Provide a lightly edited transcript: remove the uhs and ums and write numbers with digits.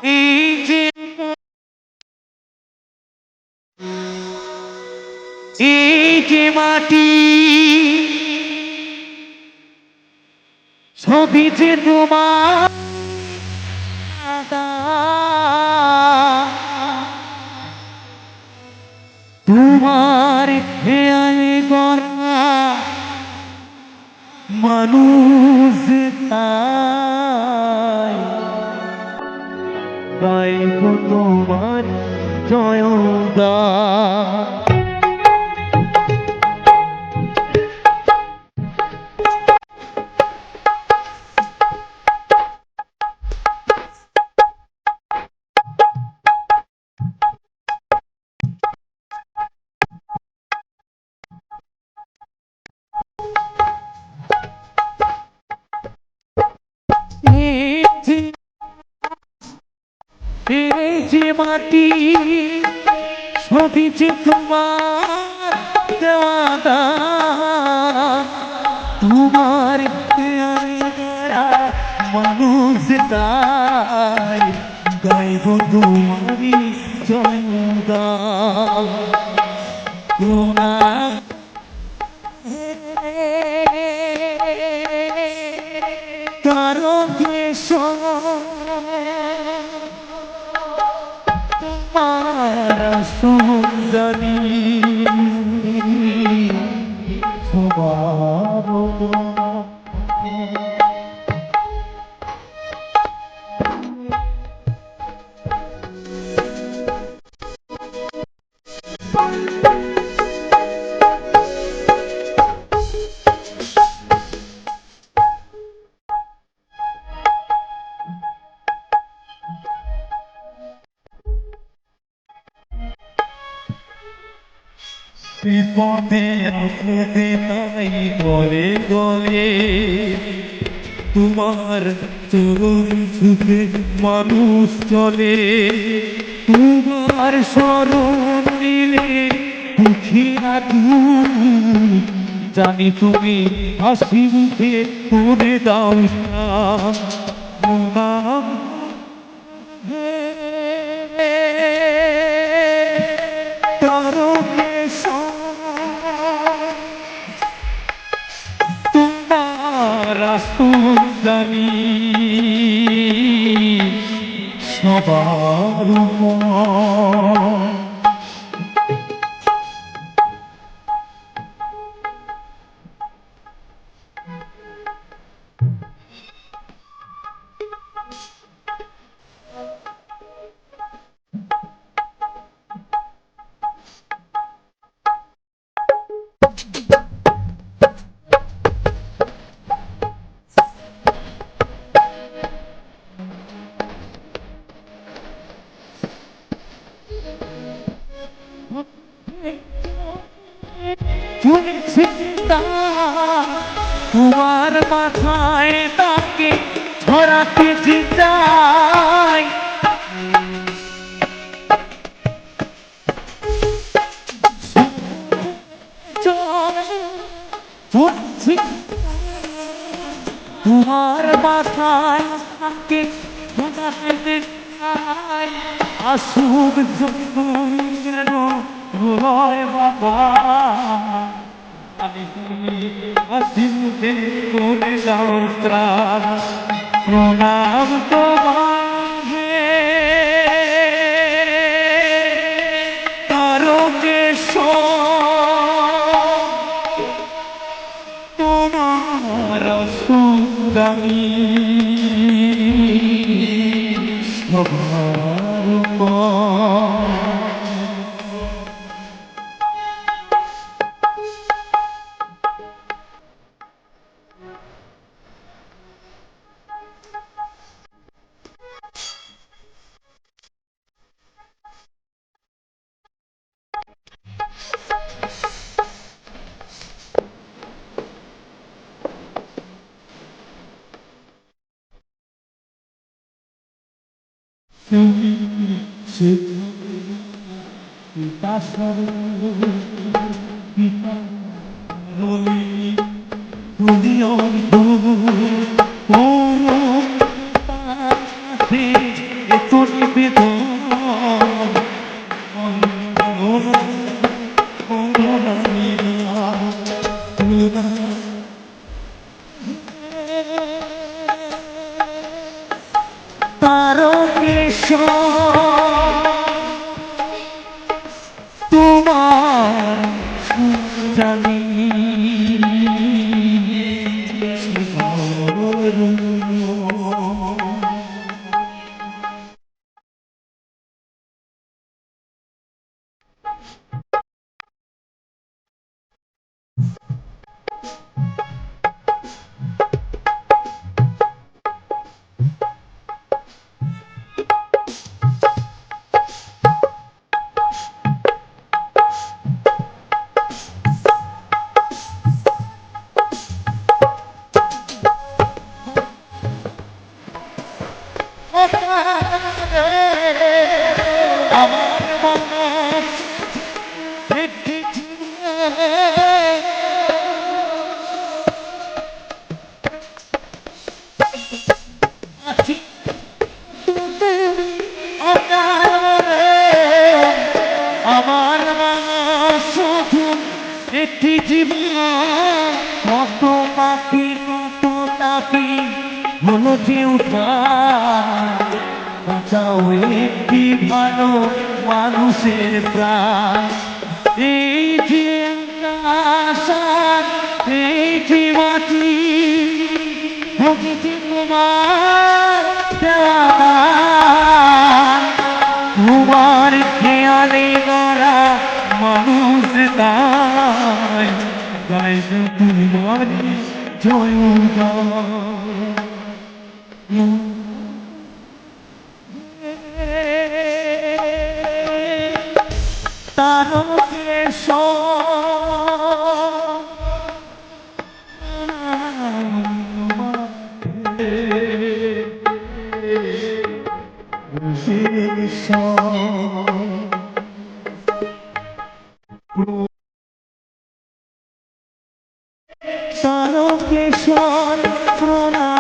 এই যে এই যে মাটি সবই যে তোমার তোমার খেয়ালে গড়া মানুষ তাই গাইব তোমার জয়গান। এই যে মাটি সবই যে তোমার দেওয়া দান, তোমার মানুষ তাই গাইব তোমারই জয়গান। তোমার কারো দেশ তোমার সুন্দরী সবার বিপদে আপদে নাই গলে গলে তোমার চরণ ছুতে মানুষ চলে। তোমার স্মরণ নিলে দুঃখীরা দুঃখ জানি তুমি হাসি মুখে করে দাও নাম। কারো তোমার সুন্দরী সবার তোমার মাথায় তাকে ছড়াতে চাই। তোমার মাথায় তাকে ছড়াতে চাই। আসুক যেন ভয় বাবা হাসি মুখে করে দাও ত্রাণ। প্রণাম তোমাকে তারকেশ তোমার সুন্দরী সবার পিতা পিতা তুমি অন্ধ এত নিবেদন তারকেশ তোমার জানি আমার মনে আমার শুধু একটি জীবন কত পাখি কত তাকি হলো যে বাঁচাও একটি ভালো মানুষের প্রাণ এই যে আশা এই যে মাটি প্রকৃতি তোমার তোমার খেয়ালে গড়া মানুষ তাই গাই তোমার জয় তারকেশ তারকেশ প্রণাম